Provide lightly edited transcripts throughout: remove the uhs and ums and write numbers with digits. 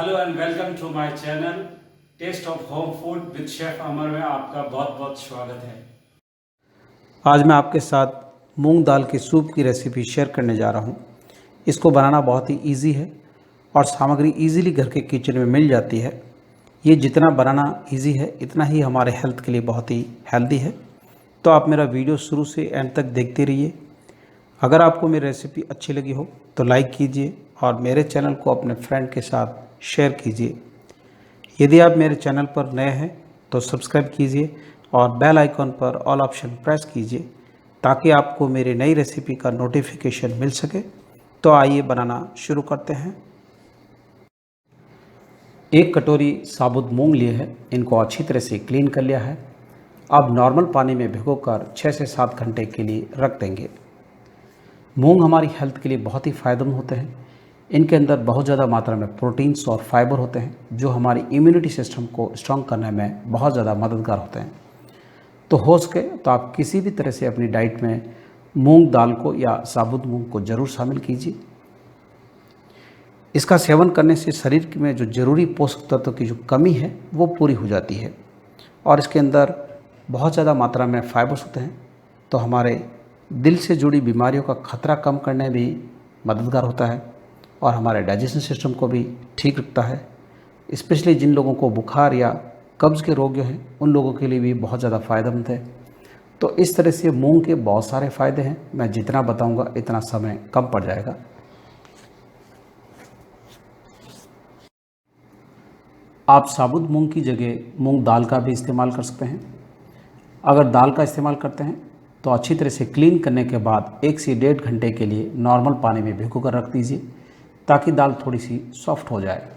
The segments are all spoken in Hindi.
Hello and welcome to my channel taste of home food with chef Amar में आपका बहुत बहुत स्वागत है। आज मैं आपके साथ मूंग दाल के सूप की रेसिपी शेयर करने जा रहा हूं। इसको बनाना बहुत ही इजी है और सामग्री इजीली घर के किचन में मिल जाती है। ये जितना बनाना इजी है इतना ही हमारे हेल्थ के लिए बहुत ही हेल्दी है। तो आप मेरा वीडियो शुरू से एंड तक देखते रहिए। अगर आपको मेरी रेसिपी अच्छी लगी हो तो लाइक कीजिए और मेरे चैनल को अपने फ्रेंड के साथ शेयर कीजिए। यदि आप मेरे चैनल पर नए हैं तो सब्सक्राइब कीजिए और बेल आइकॉन पर ऑल ऑप्शन प्रेस कीजिए ताकि आपको मेरी नई रेसिपी का नोटिफिकेशन मिल सके। तो आइए बनाना शुरू करते हैं। एक कटोरी साबुत मूंग लिए है, इनको अच्छी तरह से क्लीन कर लिया है। अब नॉर्मल पानी में भिगोकर 6 से 7 घंटे के लिए रख देंगे। मूंग हमारी हेल्थ के लिए बहुत ही फ़ायदेमंद होते हैं। इनके अंदर बहुत ज़्यादा मात्रा में प्रोटीन्स और फाइबर होते हैं जो हमारी इम्यूनिटी सिस्टम को स्ट्रॉन्ग करने में बहुत ज़्यादा मददगार होते हैं। तो हो सके तो आप किसी भी तरह से अपनी डाइट में मूंग दाल को या साबुत मूंग को ज़रूर शामिल कीजिए। इसका सेवन करने से शरीर में जो ज़रूरी पोषक तत्व की जो कमी है वो पूरी हो जाती है और इसके अंदर बहुत ज़्यादा मात्रा में फाइबर्स होते हैं। तो हमारे दिल से जुड़ी बीमारियों का खतरा कम करने में भी मददगार होता है और हमारे डाइजेशन सिस्टम को भी ठीक रखता है। स्पेशली जिन लोगों को बुखार या कब्ज़ के रोग हैं उन लोगों के लिए भी बहुत ज़्यादा फ़ायदेमंद है। तो इस तरह से मूंग के बहुत सारे फ़ायदे हैं। मैं जितना बताऊंगा इतना समय कम पड़ जाएगा। आप साबुत मूंग की जगह मूंग दाल का भी इस्तेमाल कर सकते हैं। अगर दाल का इस्तेमाल करते हैं तो अच्छी तरह से क्लीन करने के बाद 1 से 1.5 घंटे के लिए नॉर्मल पानी में भिगो कर रख दीजिए ताकि दाल थोड़ी सी सॉफ्ट हो जाए।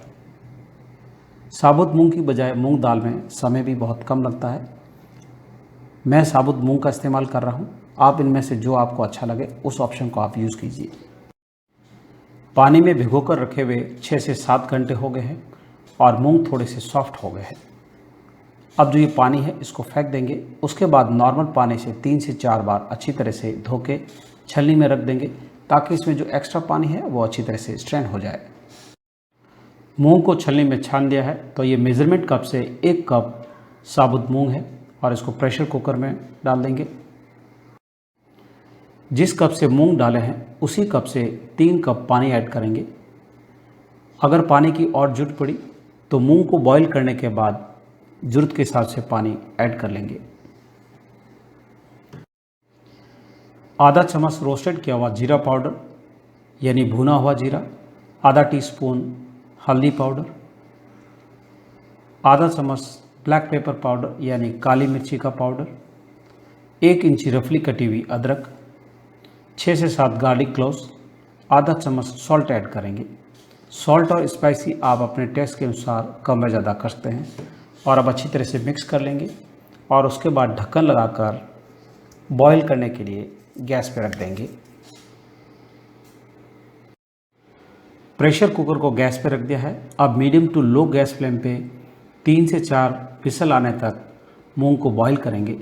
साबुत मूंग की बजाय मूंग दाल में समय भी बहुत कम लगता है। मैं साबुत मूंग का इस्तेमाल कर रहा हूं। आप इनमें से जो आपको अच्छा लगे उस ऑप्शन को आप यूज़ कीजिए। पानी में भिगोकर रखे हुए 6 से 7 घंटे हो गए हैं और मूंग थोड़े से सॉफ्ट हो गए हैं। अब जो ये पानी है इसको फेंक देंगे। उसके बाद नॉर्मल पानी से 3 से 4 बार अच्छी तरह से धो के छलनी में रख देंगे ताकि इसमें जो एक्स्ट्रा पानी है वो अच्छी तरह से स्ट्रेन हो जाए। मूंग को छलनी में छान दिया है तो ये मेज़रमेंट कप से 1 कप साबुत मूंग है और इसको प्रेशर कुकर में डाल देंगे। जिस कप से मूंग डाले हैं उसी कप से 3 कप पानी ऐड करेंगे। अगर पानी की और ज़रूरत पड़ी तो मूंग को बॉईल करने के बाद ज़रूरत के हिसाब से पानी ऐड कर लेंगे। आधा चम्मच रोस्टेड किया हुआ जीरा पाउडर यानी भुना हुआ जीरा, आधा टीस्पून हल्दी पाउडर, आधा चम्मच ब्लैक पेपर पाउडर यानी काली मिर्ची का पाउडर, 1 इंची रफली कटी हुई अदरक, 6 से 7 गार्लिक क्लोव्स, आधा चम्मच सॉल्ट ऐड करेंगे। सॉल्ट और स्पाइसी आप अपने टेस्ट के अनुसार कम या ज़्यादा कर सकते हैं। और अब अच्छी तरह से मिक्स कर लेंगे और उसके बाद ढक्कन लगाकर बॉईल करने के लिए गैस पर रख देंगे। प्रेशर कुकर को गैस पर रख दिया है। अब medium to low gas flame पे 3 से 4 विसल आने तक मूंग को बॉईल करेंगे।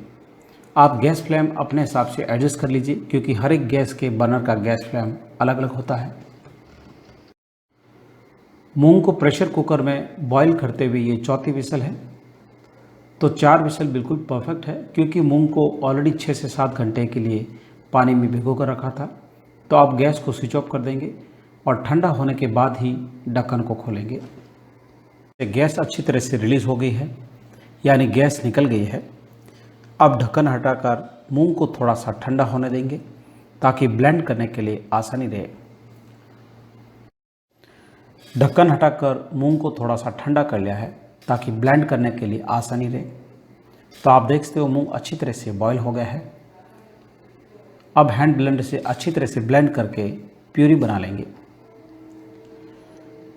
आप गैस फ्लेम अपने हिसाब से एडजस्ट कर लीजिए क्योंकि हर एक गैस के बर्नर का गैस फ्लेम अलग अलग होता है। मूंग को प्रेशर कुकर में बॉईल करते हुए ये चौथी विसल है। तो 4 विसल बिल्कुल परफेक्ट है क्योंकि मूंग को ऑलरेडी 6 से 7 घंटे के लिए पानी में भिगो कर रखा था। तो आप गैस को स्विच ऑफ कर देंगे और ठंडा होने के बाद ही ढक्कन को खोलेंगे। गैस अच्छी तरह से रिलीज़ हो गई है यानी गैस निकल गई है। अब ढक्कन हटाकर मूंग को थोड़ा सा ठंडा होने देंगे ताकि ब्लेंड करने के लिए आसानी रहे। ढक्कन हटाकर मूंग को थोड़ा सा ठंडा कर लिया है ताकि ब्लेंड करने के लिए आसानी रहे। तो आप देख सकते हो मूंग अच्छी तरह से बॉईल हो गया है। अब हैंड ब्लेंडर से अच्छी तरह से ब्लेंड करके प्यूरी बना लेंगे।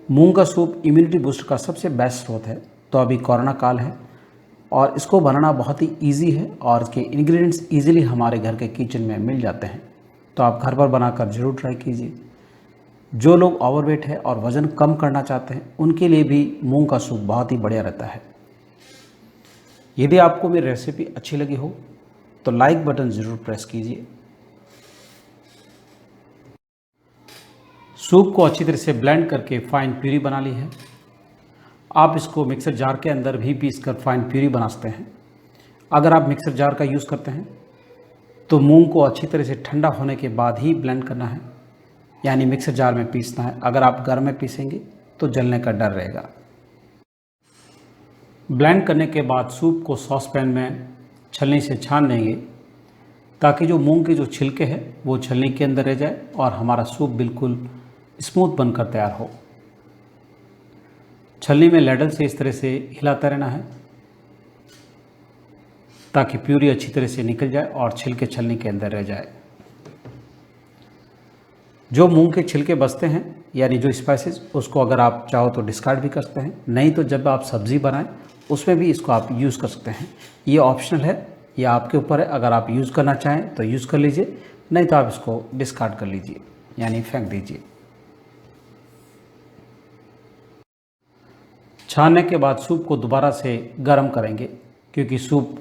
मूंग का सूप इम्यूनिटी बूस्ट का सबसे बेस्ट स्रोत है। तो अभी कोरोना काल है और इसको बनाना बहुत ही इजी है और इसके इंग्रेडिएंट्स इजीली हमारे घर के किचन में मिल जाते हैं। तो आप घर पर बनाकर ज़रूर ट्राई कीजिए। जो लोग ओवरवेट है और वज़न कम करना चाहते हैं उनके लिए भी मूंग का सूप बहुत ही बढ़िया रहता है। यदि आपको मेरी रेसिपी अच्छी लगी हो तो लाइक बटन ज़रूर प्रेस कीजिए। सूप को अच्छी तरह से ब्लेंड करके फाइन प्यूरी बना ली है। आप इसको मिक्सर जार के अंदर भी पीस कर फाइन प्यूरी बना सकते हैं। अगर आप मिक्सर जार का यूज़ करते हैं तो मूंग को अच्छी तरह से ठंडा होने के बाद ही ब्लेंड करना है, यानी मिक्सर जार में पीसना है। अगर आप घर में पीसेंगे तो जलने का डर रहेगा। ब्लेंड करने के बाद सूप को सॉस पैन में छलनी से छान लेंगे ताकि जो मूंग के जो छिलके हैं वो छलनी के अंदर रह जाए और हमारा सूप बिल्कुल स्मूथ बनकर तैयार हो। छलनी में लैडल से इस तरह से हिलाता रहना है ताकि प्यूरी अच्छी तरह से निकल जाए और छिलके छलनी के अंदर रह जाए। जो मूंग के छिलके बचते हैं यानी जो स्पाइसेस, उसको अगर आप चाहो तो डिस्कार्ड भी कर सकते हैं, नहीं तो जब आप सब्ज़ी बनाएं उसमें भी इसको आप यूज़ कर सकते हैं। ये ऑप्शनल है, ये आपके ऊपर है। अगर आप यूज़ करना चाहें तो यूज़ कर लीजिए, नहीं तो आप इसको डिस्कार्ड कर लीजिए यानी फेंक दीजिए। छानने के बाद सूप को दोबारा से गर्म करेंगे, क्योंकि सूप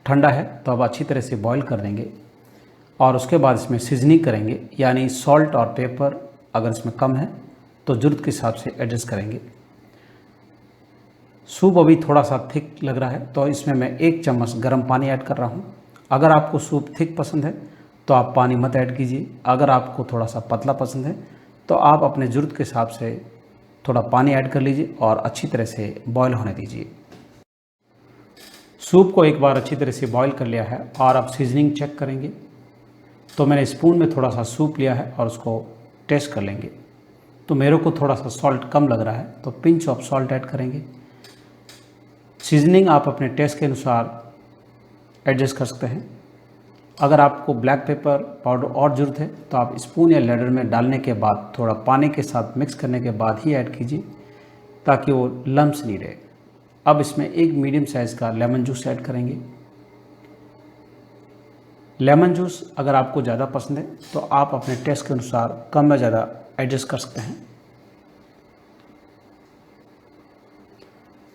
ठंडा है तो अब अच्छी तरह से बॉईल कर देंगे और उसके बाद इसमें सीजनिंग करेंगे, यानी सॉल्ट और पेपर अगर इसमें कम है तो ज़रूरत के हिसाब से एडजस्ट करेंगे। सूप अभी थोड़ा सा थिक लग रहा है तो इसमें मैं 1 चम्मच गर्म पानी ऐड कर रहा हूँ। अगर आपको सूप थिक पसंद है तो आप पानी मत ऐड कीजिए। अगर आपको थोड़ा सा पतला पसंद है तो आप अपने ज़रूरत के हिसाब से थोड़ा पानी ऐड कर लीजिए और अच्छी तरह से बॉईल होने दीजिए। सूप को एक बार अच्छी तरह से बॉईल कर लिया है और अब सीजनिंग चेक करेंगे। तो मैंने स्पून में थोड़ा सा सूप लिया है और उसको टेस्ट कर लेंगे। तो मेरे को थोड़ा सा सॉल्ट कम लग रहा है तो पिंच ऑफ सॉल्ट ऐड करेंगे। सीजनिंग आप अपने टेस्ट के अनुसार एडजस्ट कर सकते हैं। अगर आपको ब्लैक पेपर पाउडर और ज़रूरत है तो आप स्पून या लैडर में डालने के बाद थोड़ा पानी के साथ मिक्स करने के बाद ही ऐड कीजिए ताकि वो लम्स नहीं रहे। अब इसमें 1 मीडियम साइज़ का लेमन जूस ऐड करेंगे। लेमन जूस अगर आपको ज़्यादा पसंद है तो आप अपने टेस्ट के अनुसार कम या ज़्यादा एडजस्ट कर सकते हैं।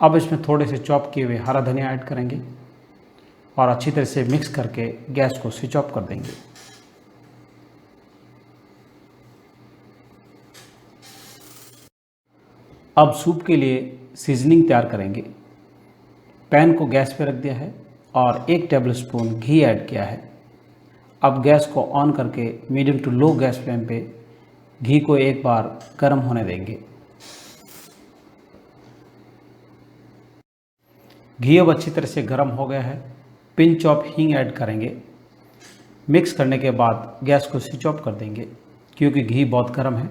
अब इसमें थोड़े से चॉप किए हुए हरा धनिया ऐड करेंगे और अच्छी तरह से मिक्स करके गैस को स्विच ऑफ कर देंगे। अब सूप के लिए सीजनिंग तैयार करेंगे। पैन को गैस पे रख दिया है और 1 टेबलस्पून घी ऐड किया है। अब गैस को ऑन करके medium to low gas flame पे घी को एक बार गर्म होने देंगे। घी अब अच्छी तरह से गर्म हो गया है। पिंच ऑफ हींग ऐड करेंगे। मिक्स करने के बाद गैस को स्विच ऑफ कर देंगे क्योंकि घी बहुत गर्म है।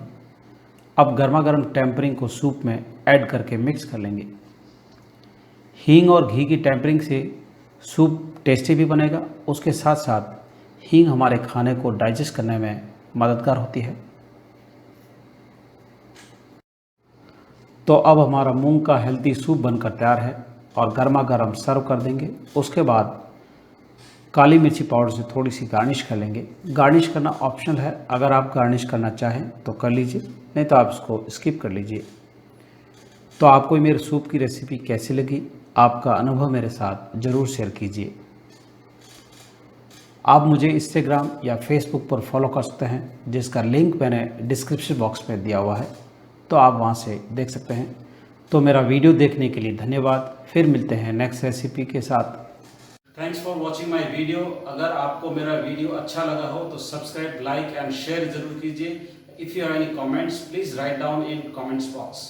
अब गर्मा गर्म टेम्परिंग को सूप में ऐड करके मिक्स कर लेंगे। हींग और घी की टेम्परिंग से सूप टेस्टी भी बनेगा, उसके साथ साथ हींग हमारे खाने को डाइजेस्ट करने में मददगार होती है। तो अब हमारा मूंग का हेल्दी सूप बनकर तैयार है और गर्मा गर्म सर्व कर देंगे। उसके बाद काली मिर्ची पाउडर से थोड़ी सी गार्निश कर लेंगे। गार्निश करना ऑप्शनल है, अगर आप गार्निश करना चाहें तो कर लीजिए, नहीं तो आप इसको स्किप कर लीजिए। तो आपको मेरे सूप की रेसिपी कैसी लगी, आपका अनुभव मेरे साथ ज़रूर शेयर कीजिए। आप मुझे इंस्टाग्राम या फेसबुक पर फॉलो कर सकते हैं, जिसका लिंक मैंने डिस्क्रिप्शन बॉक्स में दिया हुआ है, तो आप वहां से देख सकते हैं। तो मेरा वीडियो देखने के लिए धन्यवाद। फिर मिलते हैं नेक्स्ट रेसिपी के साथ। Thanks for watching my video. अगर आपको मेरा वीडियो अच्छा लगा हो तो सब्सक्राइब, लाइक एंड शेयर जरूर कीजिए। If you have any comments please write down in comments box.